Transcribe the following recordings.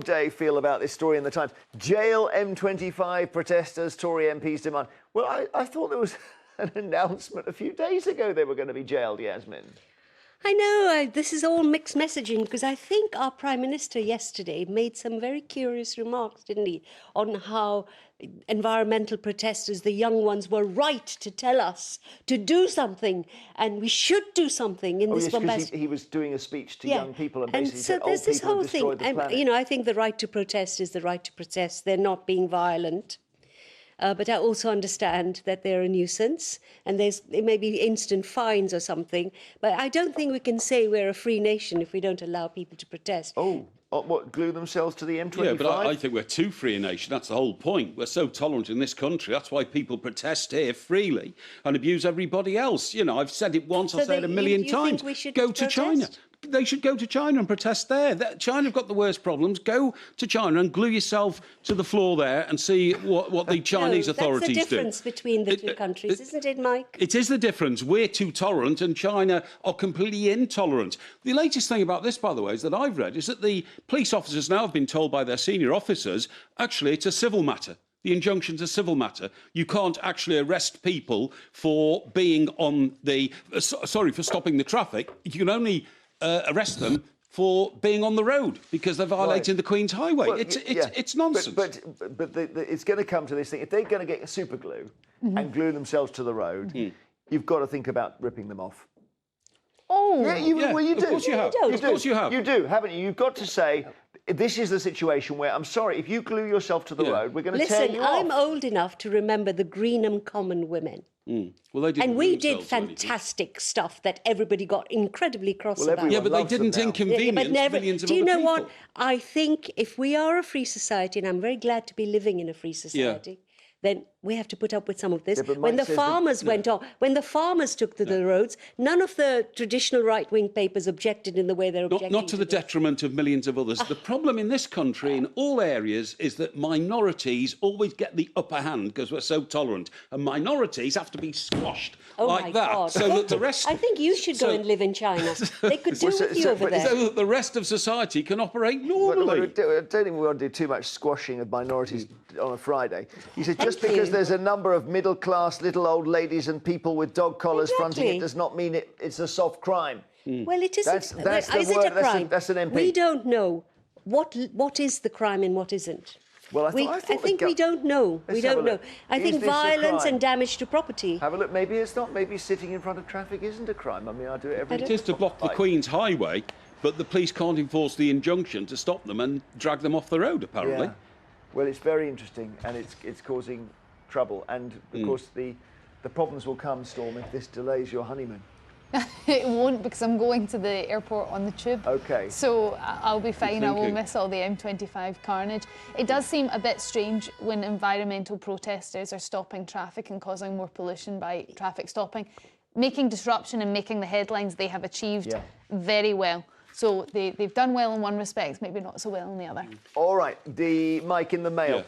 Dave feel about this story in the Times? Jail M25 protesters, Tory MPs demand. Well, I thought there was an announcement a few days ago they were going to be jailed, Yasmin. I know, this is all mixed messaging, because I think our Prime Minister yesterday made some very curious remarks, didn't he, on how environmental protesters, the young ones, were right to tell us to do something, and we should do something in this bombastic... He was doing a speech to young people and basically so said, old people have destroyed the planet. You know, I think the right to protest is the right to protest. They're not being violent. But I also understand that they're a nuisance and there may be instant fines or something. But I don't think we can say we're a free nation if we don't allow people to protest. What, glue themselves to the M25? Yeah, but I think we're too free a nation. That's the whole point. We're so tolerant in this country. That's why people protest here freely and abuse everybody else. You know, I've said it once, I've said it a million times. Think we should go to China. They should go to China and protest there. China have got the worst problems. Go to China and glue yourself to the floor there and see what the Chinese authorities do. That's the difference between the two countries, isn't it, Mike? It is the difference. We're too tolerant and China are completely intolerant. The latest thing about this, by the way, is that I've read is that the police officers now have been told by their senior officers, actually, it's a civil matter. The injunction's a civil matter. You can't actually arrest people for being on the... for stopping the traffic. You can only... arrest them for being on the road because they're violating the Queen's Highway. Well, it's nonsense. But it's going to come to this thing. If they're going to get super glue and glue themselves to the road, you've got to think about ripping them off. Oh, well, you do. Of course you have. Of course you have. You do, haven't you? You've got to say, this is the situation where, I'm sorry, if you glue yourself to the road, we're going to tear you off. Listen, I'm old enough to remember the Greenham Common women. Well, they didn't and we did fantastic stuff that everybody got incredibly cross about. Yeah, but they didn't inconvenience millions of other people. Do you know what? I think if we are a free society, and I'm very glad to be living in a free society, then we have to put up with some of this. When the farmers went on, when the farmers took to the roads, none of the traditional right-wing papers objected in the way they're objecting. Not to the detriment of millions of others. The problem in this country, in all areas, is that minorities always get the upper hand because we're so tolerant, and minorities have to be squashed like that. God. So that the rest. I think you should go and live in China. They could do with you over there. So that the rest of society can operate normally. I don't think we want to do too much squashing of minorities on a Friday. He said just because there's a number of middle-class little old ladies and people with dog collars fronting it does not mean it's a soft crime. Well, it isn't. That's the word. A crime? That's an MP. We don't know what is the crime and what isn't. Well, I think we don't know. We don't know. I think violence and damage to property. Have a look. Maybe it's not. Maybe sitting in front of traffic isn't a crime. I mean, I do it every day. It is to block the Queen's Highway, but the police can't enforce the injunction to stop them and drag them off the road, apparently. Yeah. Well, it's very interesting, and it's causing trouble. And of course, the problems will come, Storm, if this delays your honeymoon. It won't, because I'm going to the airport on the tube. OK. So I'll be fine. I will miss all the M25 carnage. It does seem a bit strange when environmental protesters are stopping traffic and causing more pollution by traffic stopping. Making disruption and making the headlines they have achieved very well. So they've done well in one respect, maybe not so well in the other. All right, the Mike in the mail.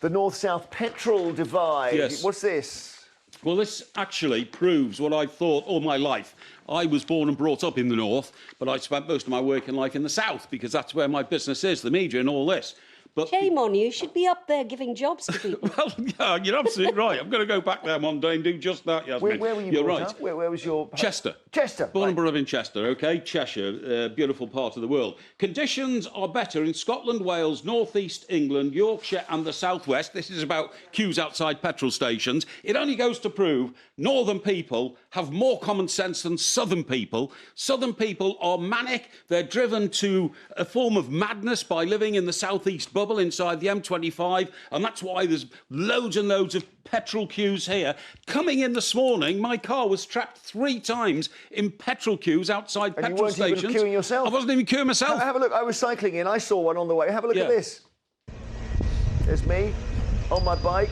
The north-south petrol divide. Yes. What's this? Well, this actually proves what I've thought all my life. I was born and brought up in the north, but I spent most of my working life in the south because that's where my business is, the media and all this. But shame on you. You should be up there giving jobs to people. Well, yeah, you're absolutely right. I'm going to go back there one day and do just that, Yasmin. Where were you brought up? Where was your... Chester. Chester. Born and brought up in Chester, OK? Cheshire, beautiful part of the world. Conditions are better in Scotland, Wales, North East England, Yorkshire and the South West. This is about queues outside petrol stations. It only goes to prove northern people have more common sense than southern people. Southern people are manic. They're driven to a form of madness by living in the southeast bubble inside the M25, and that's why there's loads and loads of petrol queues here. Coming in this morning, my car was trapped 3 times in petrol queues outside petrol stations. You weren't even queuing yourself? I wasn't even queuing myself. Have a look. I was cycling in. I saw one on the way. Have a look at this. There's me on my bike,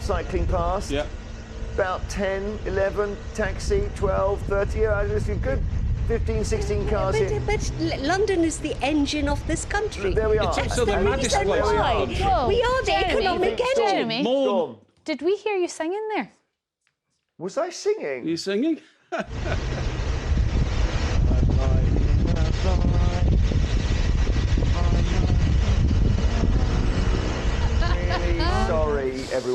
cycling past. Yeah. About 10, 11, taxi, 12, 30. Just a good 15, 16 cars here. But London is the engine of this country. There we are. It's also the maddest place in the country. We are the economic engine. Jeremy, did we hear you singing there? Was I singing? Are you singing?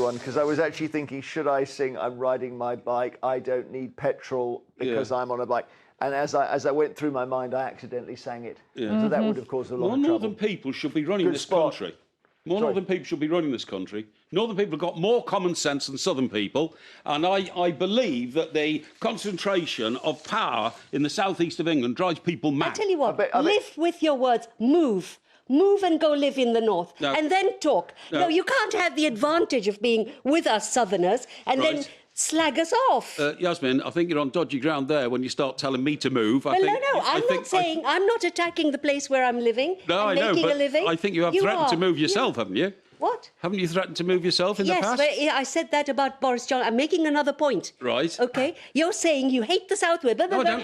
everyone, because I was actually thinking, should I sing I'm riding my bike, I don't need petrol because I'm on a bike. And as I went through my mind, I accidentally sang it. So that would have caused a lot More of trouble. northern people should be running this spot. country. More northern people should be running this country. Northern people have got more common sense than southern people. And I believe that the concentration of power in the southeast of England drives people mad. I tell you what, live with your words. Move. Move and go live in the north. No. And then talk. No, you can't have the advantage of being with us southerners and then slag us off. Yasmin, I think you're on dodgy ground there when you start telling me to move. I'm not saying, I'm not attacking the place where I'm living. No, I'm I know, making but a living. I think you have threatened to move yourself, haven't you? What? Haven't you threatened to move yourself in the past? Yes, but I said that about Boris Johnson. I'm making another point. Right. OK? You're saying you hate the South. No, I don't.